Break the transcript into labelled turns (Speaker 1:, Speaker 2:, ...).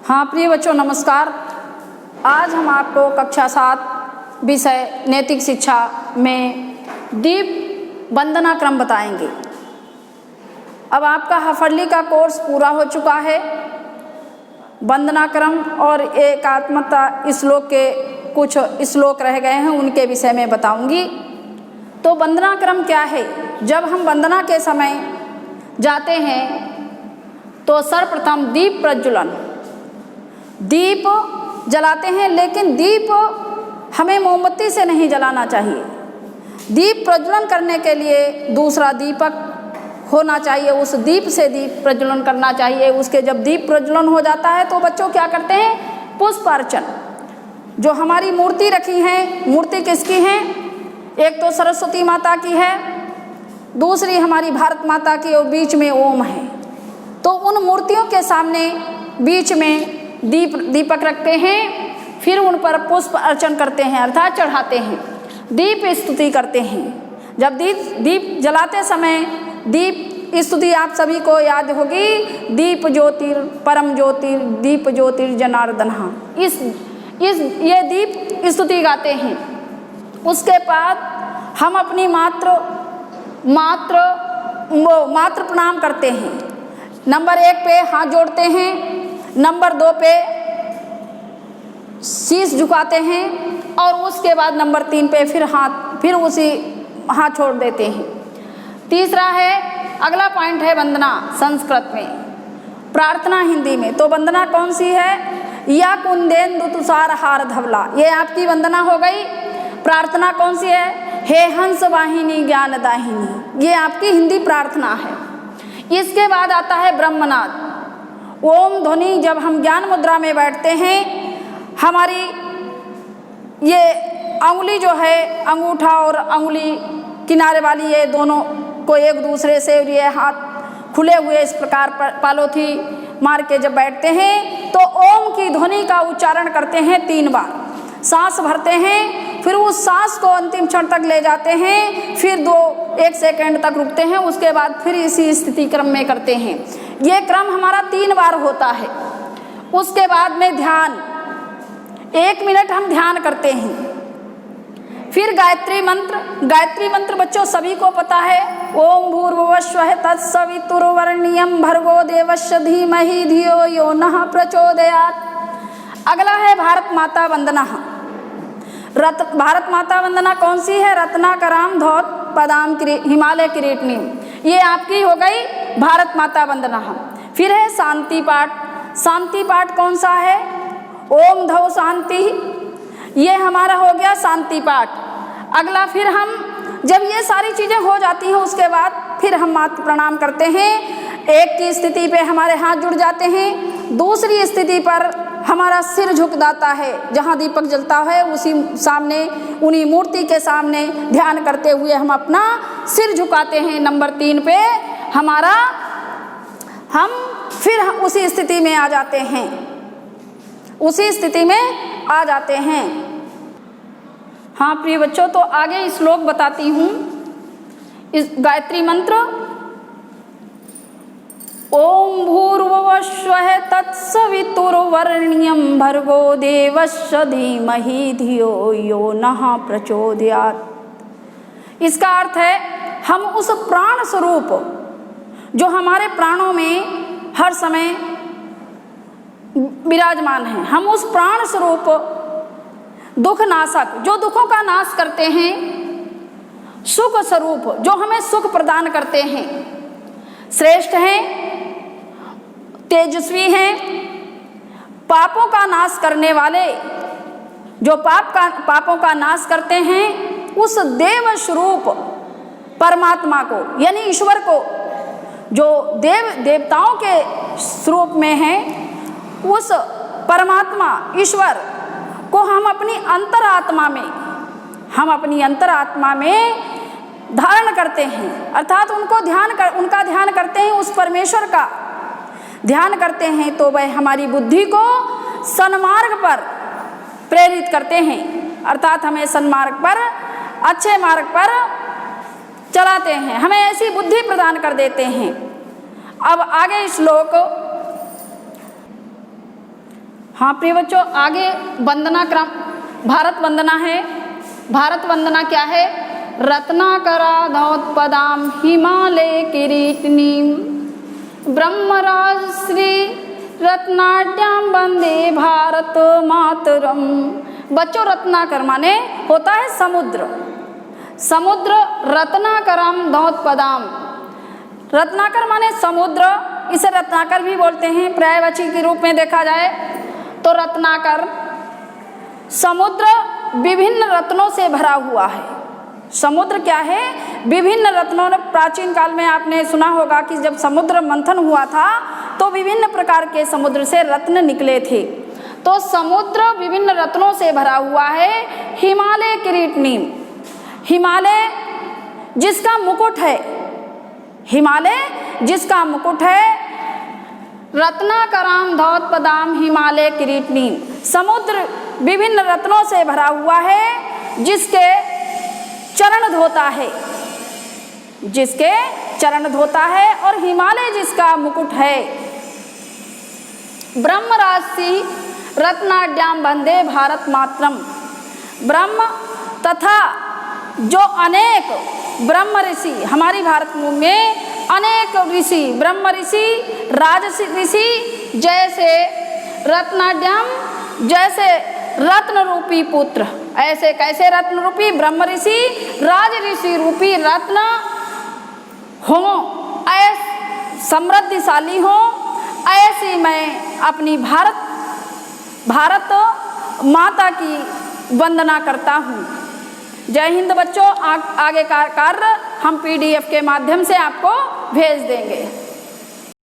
Speaker 1: हाँ प्रिय बच्चों नमस्कार। आज हम आपको कक्षा 7 विषय नैतिक शिक्षा में दीप वंदना क्रम बताएंगे। अब आपका हफरली का कोर्स पूरा हो चुका है। वंदना क्रम और एकात्मता श्लोक के कुछ श्लोक रह गए हैं, उनके विषय में बताऊंगी। तो वंदना क्रम क्या है? जब हम वंदना के समय जाते हैं तो सर्वप्रथम दीप प्रज्वलन, दीप जलाते हैं, लेकिन दीप हमें मोमबत्ती से नहीं जलाना चाहिए। दीप प्रज्वलन करने के लिए दूसरा दीपक होना चाहिए, उस दीप से दीप प्रज्वलन करना चाहिए। उसके जब दीप प्रज्वलन हो जाता है तो बच्चों क्या करते हैं? पुष्प अर्चन। जो हमारी मूर्ति रखी है, मूर्ति किसकी है? एक तो सरस्वती माता की है, दूसरी हमारी भारत माता की, और बीच में ओम है। तो उन मूर्तियों के सामने बीच में दीपक रखते हैं, फिर उन पर पुष्प अर्चन करते हैं अर्थात चढ़ाते हैं, दीप स्तुति करते हैं। जब दीप जलाते समय दीप स्तुति आप सभी को याद होगी, दीप ज्योतिर परम ज्योतिर दीप ज्योतिर जनार्दन। ये दीप स्तुति गाते हैं। उसके बाद हम अपनी मात्र प्रणाम करते हैं। नंबर 1 पे हाथ जोड़ते हैं, नंबर 2 पे शीश झुकाते हैं, और उसके बाद नंबर 3 पे फिर उसी हाथ छोड़ देते हैं। तीसरा है, अगला पॉइंट है वंदना संस्कृत में, प्रार्थना हिंदी में। तो वंदना कौन सी है? या कुंदेन्दु तुषार हार धवला, ये आपकी वंदना हो गई। प्रार्थना कौन सी है? हे हंस वाहिनी ज्ञान दाहिनी, ये आपकी हिंदी प्रार्थना है। इसके बाद आता है ब्रह्मनाद, ओम ध्वनि। जब हम ज्ञान मुद्रा में बैठते हैं, हमारी ये अंगुली जो है, अंगूठा और अंगुली किनारे वाली, ये दोनों को एक दूसरे से, ये हाथ खुले हुए इस प्रकार पालोथी मार के जब बैठते हैं तो ओम की ध्वनि का उच्चारण करते हैं 3 बार। सांस भरते हैं, फिर उस सांस को अंतिम क्षण तक ले जाते हैं, फिर 1 सेकंड तक रुकते हैं, उसके बाद फिर इसी स्थिति क्रम में करते हैं। ये क्रम हमारा 3 बार होता है। उसके बाद में ध्यान, 1 मिनट हम ध्यान करते हैं। फिर गायत्री मंत्र बच्चों सभी को पता है, ओम भूर्भुवः स्वः तत्सवितुर्वरेण्यं भर्गो देवस्य धीमहि धियो यो नः प्रचोदयात्। अगला है भारत माता वंदना। भारत माता वंदना कौन सी है? रत्नाकरां धौत पदाम हिमालय किरीटिनी, ये आपकी हो गई भारत माता वंदना। फिर है शांति पाठ कौन सा है? ओम धौ शांति, ये हमारा हो गया शांति पाठ। अगला फिर हम जब ये सारी चीज़ें हो जाती हैं, उसके बाद फिर हम मात्र प्रणाम करते हैं। एक की स्थिति पे हमारे हाथ जुड़ जाते हैं, दूसरी स्थिति पर हमारा सिर झुक जाता है, जहाँ दीपक जलता है उसी सामने, उन्हीं मूर्ति के सामने ध्यान करते हुए हम अपना सिर झुकाते हैं। नंबर 3 पे हम फिर उसी स्थिति में आ जाते हैं। हाँ प्रिय बच्चों, तो आगे श्लोक बताती हूँ। इस गायत्री मंत्र, ओम भूर्भुवः स्वः तत्सवितुर्वरेण्यं भर्गो देवस्य धीमहि धियो यो नः प्रचोदयात्। इसका अर्थ है, हम उस प्राण स्वरूप जो हमारे प्राणों में हर समय विराजमान हैं, हम उस प्राण स्वरूप दुख नाशक, जो दुखों का नाश करते हैं, सुख स्वरूप जो हमें सुख प्रदान करते हैं, श्रेष्ठ हैं, तेजस्वी हैं, पापों का नाश करने वाले, जो पापों का नाश करते हैं, उस देव स्वरूप परमात्मा को, यानी ईश्वर को, जो देवताओं के स्वरूप में है, उस परमात्मा ध्यान को हम अपनी अंतरात्मा में धारण करते हैं, अर्थात उनका ध्यान करते हैं, उस परमेश्वर का ध्यान करते हैं, तो वह हमारी बुद्धि को सन्मार्ग पर प्रेरित करते हैं, अर्थात हमें सन्मार्ग पर, अच्छे मार्ग पर चलाते हैं, हमें ऐसी बुद्धि प्रदान कर देते हैं। अब आगे श्लोक, हाँ प्रिय बच्चों, आगे वंदना क्रम भारत वंदना है। भारत वंदना क्या है? रत्नाकराधोत्पदां हिमालय किरीटिनीं ब्रह्मराजश्री रत्नाट्यां वंदे भारत मातरम। बच्चों, रत्नाकर माने होता है समुद्र। समुद्र रत्नाकरम धोत्पदाम, रत्नाकर माने समुद्र, इसे रत्नाकर भी बोलते हैं पर्यायवाची के रूप में देखा जाए तो। रत्नाकर समुद्र विभिन्न रत्नों से भरा हुआ है। समुद्र क्या है? विभिन्न रत्नों ने, प्राचीन काल में आपने सुना होगा कि जब समुद्र मंथन हुआ था तो विभिन्न प्रकार के समुद्र से रत्न निकले थे। तो समुद्र विभिन्न रत्नों से भरा हुआ है। हिमालय किरीटिनीं, हिमालय जिसका मुकुट है, हिमालय जिसका मुकुट है। रत्नाकरां धौतपदां हिमालय किरीटिनीं, समुद्र विभिन्न रत्नों से भरा हुआ है, जिसके चरण धोता है, जिसके चरण धोता है, और हिमालय जिसका मुकुट है। ब्रह्मराजसी रत्नाढ्यां वंदे भारत मातरम, ब्रह्म तथा जो अनेक ब्रह्म ऋषि, हमारी भारत में अनेक ऋषि, ब्रह्म ऋषि, राजसी ऋषि, जैसे रत्नाढ्यां, जैसे रत्न रूपी पुत्र, ऐसे कैसे रत्न रूपी ब्रह्म ऋषि, राज ऋषि रूपी रत्न हो, ऐसे समृद्धिशाली हो, ऐसी मैं अपनी भारत माता की वंदना करता हूँ। जय हिंद बच्चों। आगे का कार्य हम PDF के माध्यम से आपको भेज देंगे।